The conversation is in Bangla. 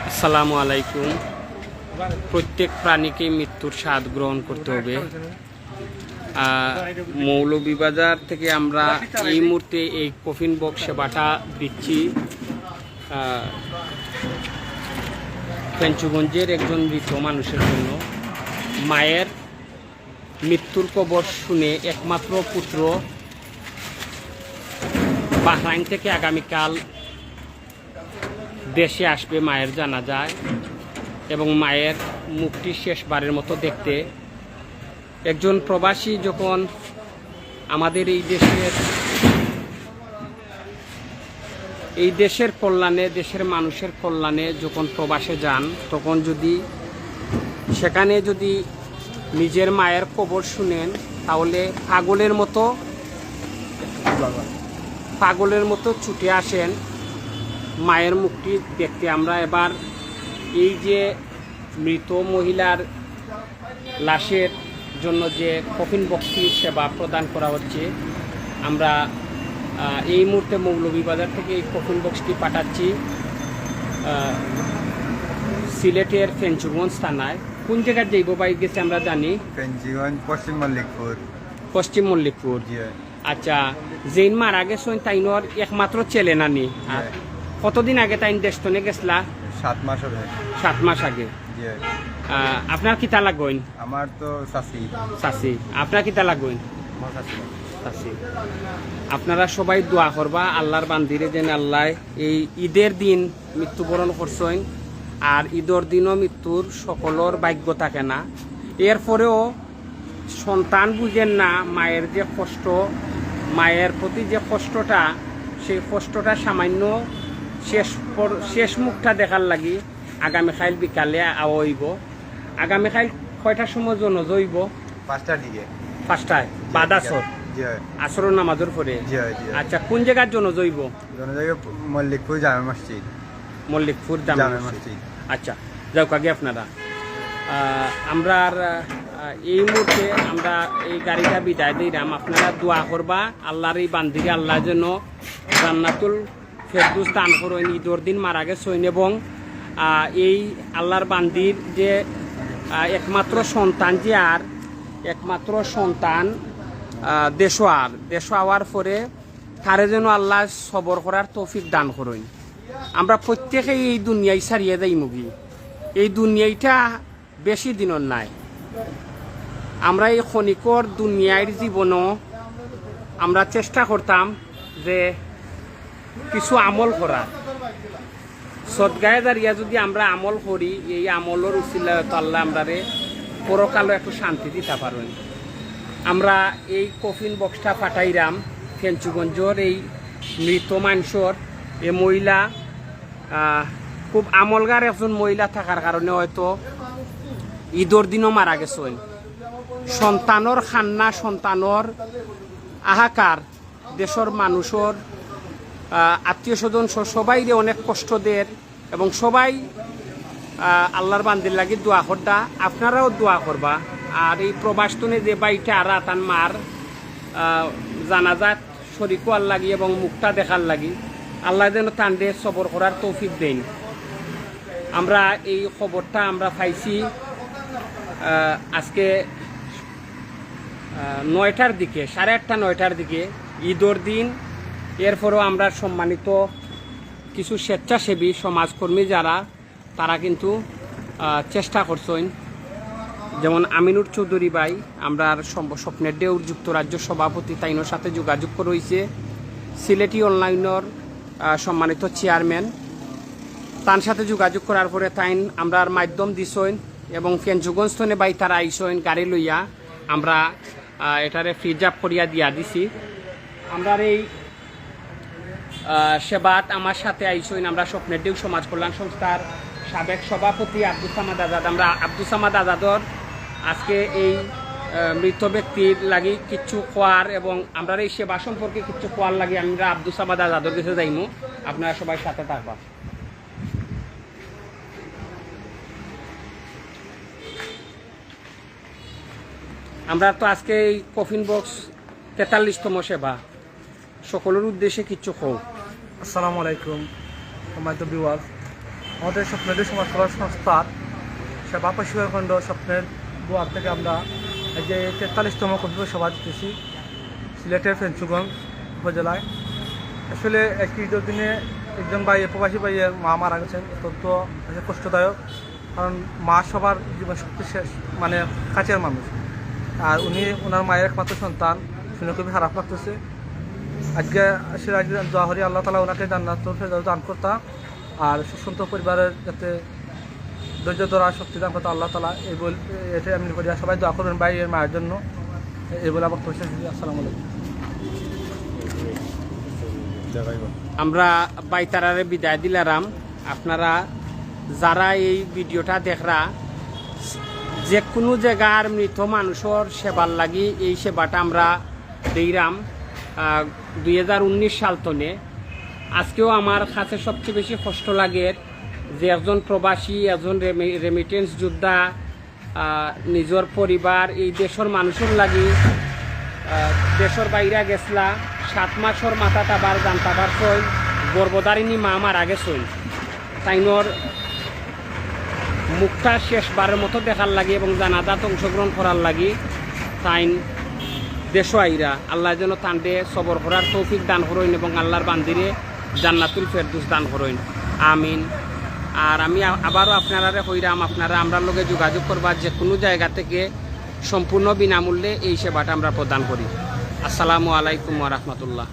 আসসালামু আলাইকুম। প্রত্যেক প্রাণীকে মৃত্যুর স্বাদ গ্রহণ করতে হবে। মৌলভীবাজার থেকে আমরা এই মুহূর্তে এই কফিন বক্স সেবাটা দিচ্ছি ফেঞ্চুগঞ্জের একজন মৃত মানুষের জন্য। মায়ের মৃত্যুর খবর শুনে একমাত্র পুত্র বাহরাইন থেকে আগামীকাল দেশে আসবে মায়ের জানাজায়, এবং মায়ের মুখটি শেষবারের মতো দেখতে। একজন প্রবাসী যখন আমাদের এই দেশের কল্যাণে, দেশের মানুষের কল্যাণে যখন প্রবাসে যান, তখন যদি সেখানে যদি নিজের মায়ের খবর শুনেন, তাহলে পাগলের মতো ছুটে আসেন মায়ের মুখটি দেখতে। আমরা এবার এই যে মৃত মহিলার লাশের জন্য যে কফিন বক্সটির সেবা প্রদান করা হচ্ছে, আমরা এই মুহূর্তে মৌলভীবাজার থেকে এই কফিন বক্সটি পাঠাচ্ছি সিলেটের ফেঞ্চুগঞ্জ থানায়। কোন জায়গায় যাইব বাই গেছে আমরা জানি, ফেঞ্চুগঞ্জ পশ্চিম মল্লিকপুর। আচ্ছা, যেইন মারা গেছেন তাইনর একমাত্র ছেলে নানি। আর কতদিন আগে তাইন দেশতনে গেছলা? 7 মাস হবে। 7 মাস আগে। আপনার কিতা লাগইন? আমার তো চাচি। আপনার কিতা লাগইন? চাচি। আপনারা সবাই দোয়া করবা আল্লাহর বান্দিরে যেন আল্লাহ এই ঈদের দিন মৃত্যুবরণ করছেন। আর ঈদের দিনও মৃত্যুর সকলের ভাগ্য থাকে না। এরপরেও সন্তান বুঝেন না মায়ের যে কষ্ট, মায়ের প্রতি যে কষ্টটা, সেই কষ্টটা সামান্য শেষ মুখটা দেখার লাগি আগামীকাল বিকালে আওয়াইব। আগামীকাল কয়টার সময় জন জইব? 5টার দিকে। 5টায় বাদ আসর? আসর নামাজের পরে। আচ্ছা, কোন জায়গার জন্য জইব? মল্লিকপুর জামে মসজিদ। মল্লিকপুর জামে মসজিদ। আচ্ছা, যাও কাগে আপনারা। আমরা এই মুহূর্তে আমরা এই গাড়িটা বিদায় দিলাম। আপনারা দোয়া করবা আল্লাহর এই বান্দিকে আল্লাহ যেন জান্নাতুল ফেরদৌস দান করেন। ঈদের দিন মারা গেছেন, এবং এই আল্লাহর বান্দির যে একমাত্র সন্তান, যে আর একমাত্র সন্তান দেশ হওয়ার পরে তারে যেন আল্লাহ সবর করার তৌফিক দান করেন। আমরা প্রত্যেকেই এই দুনিয়ায় ছাড়িয়ে যাই মুগি। এই দুনিয়াটা বেশি দিনের নাই। আমরা এই ক্ষণিকর দুনিয়ার জীবনও আমরা চেষ্টা করতাম যে কিছু আমল করার। সদগায়ে দাঁড়িয়ে যদি আমরা আমল করি, এই আমলের উসিলায় আল্লাহ আমরারে পরকালে একটু শান্তি দিতে পারেন। আমরা এই কফিন বক্সটা পাঠাইলাম ফেঞ্চুগঞ্জের এই মৃত মানুষের। এই মহিলা খুব আমলগার একজন মহিলা থাকার কারণে হয়তো ঈদের দিনও মারা গেছেন। সন্তানর খান্না, সন্তানর আহাকার, দেশের মানুষের আত্মীয় স্বজন সবাই অনেক কষ্ট দেয়, এবং সবাই আল্লাহর বান্দির লাগি দোয়া করতা। আপনারাও দোয়া করবা। আর এই প্রবাসতনে যে বাইটা আর তার মার জানাজাত শরীক হওয়ার লাগি এবং মুখটা দেখার লাগি আল্লাহ যেন তান্ডে সবর করার তৌফিক দেন। আমরা এই খবরটা আমরা পাইছি আজকে 9টার দিকে, 8:30 9টার দিকে, ঈদের দিন। এরপরেও আমরা সম্মানিত কিছু স্বেচ্ছাসেবী সমাজকর্মী যারা, তারা কিন্তু চেষ্টা করছেন। যেমন আমিনুর চৌধুরী ভাই, আমরা স্বপ্নের ডেউর যুক্তরাজ্য সভাপতি, তাইনোর সাথে যোগাযোগ রয়েছে। সিলেটি অনলাইনের সম্মানিত চেয়ারম্যান, তার সাথে যোগাযোগ করার পরে তাইন আমরা মাধ্যম দিছেন, এবং ফেঞ্চুগঞ্জ থনে বাই তারা আইসেন গাড়ি লইয়া। আমরা এটারে ফ্রিজার্ভ করিয়া দিয়া দিছি। আমরা এই সেবাত আমার সাথে আইসেন আমরা স্বপ্নের ডেউ সমাজ কল্যাণ সংস্থার সাবেক সভাপতি আব্দুল সামাদ আজাদ। আমরা আব্দুল সামাদ আজাদর আজকে এই মৃত ব্যক্তির লাগি কিচ্ছু খোয়ার, এবং আমরা এই সেবা সম্পর্কে কিচ্ছু খোয়ার লাগে আমরা আব্দুল সামাদ আজাদর কাছে যাইমু। আপনারা সবাই সাথে থাকবা। আমরা তো আজকে এই কফিন বক্স 43তম সেবা, সকলের উদ্দেশ্যে কিচ্ছু কও। আসসালামু আলাইকুম, সম্মানিত ভিউয়ার্স। আমাদের স্বপ্নের সমাজ কল্যাণ সংস্থার সেবা পরিষেবা খণ্ড স্বপ্নের দুয়ার থেকে আমরা এই যে 43তম কর্মী সভা দিতেছি সিলেটের ফেঞ্চুগঞ্জ উপজেলায়। আসলে একটি ঈদের দিনে একজন ভাই প্রবাসী ভাইয়ের মা মারা গেছেন, অত্যন্ত কষ্টদায়ক। কারণ মা সবার জীবন সবচেয়ে শেষ মানে কাছের মানুষ, আর উনি ওনার মায়ের একমাত্র সন্তান, শুনে খুবই খারাপ লাগতেছে। আজকে দোয়া করি আল্লাহ তালা ওনাকে জান্নাতুল ফেরদাউস দান করতা, আর সুসন্ত পরিবারের যাতে ধৈর্য ধরা শক্তি দান করতে আল্লাহ তালা এটাই আমি করি। সবাই দোয়া করবেন ভাই এর মায়ের জন্য। এই বলে বক্তব্য শেষ করি। আসসালামু আলাইকুম। আমরা বাইতারারে বিদায় দিলাম। আপনারা যারা এই ভিডিওটা দেখরা যে কোনো জায়গার মৃত মানুষের সেবার লাগি এই সেবাটা আমরা দিলাম 2019 সাল তনে। আজকেও আমার কাছে সবচেয়ে বেশি কষ্ট লাগে যে একজন প্রবাসী, একজন রেমিটেন্স যোদ্ধা নিজের পরিবার এই দেশের মানুষের লাগি দেশের বাইরে গেছলা, 7 মাসের মাথাটা আবার জানতাবার সই গর্ভধারিণী মা মারা গেছই। তাইনর মুখটা শেষবারের মতো দেখার লাগে এবং জানাজাত অংশগ্রহণ করার লাগি তাইন দেশ আইরা। আল্লাহ যেন তান্ডে সবর করার তৌফিক দান করইন এবং আল্লাহর বান্দিরে জান্নাতুল ফেরদৌস দান করইন, আমিন। আর আমি আবারও আপনারা কইরাম, আপনারা আমরা লগে যোগাযোগ করবা যে কোনো জায়গা থেকে সম্পূর্ণ বিনামূল্যে এই সেবাটা আমরা প্রদান করি। আসসালামু আলাইকুম ওয়া রাহমাতুল্লাহ।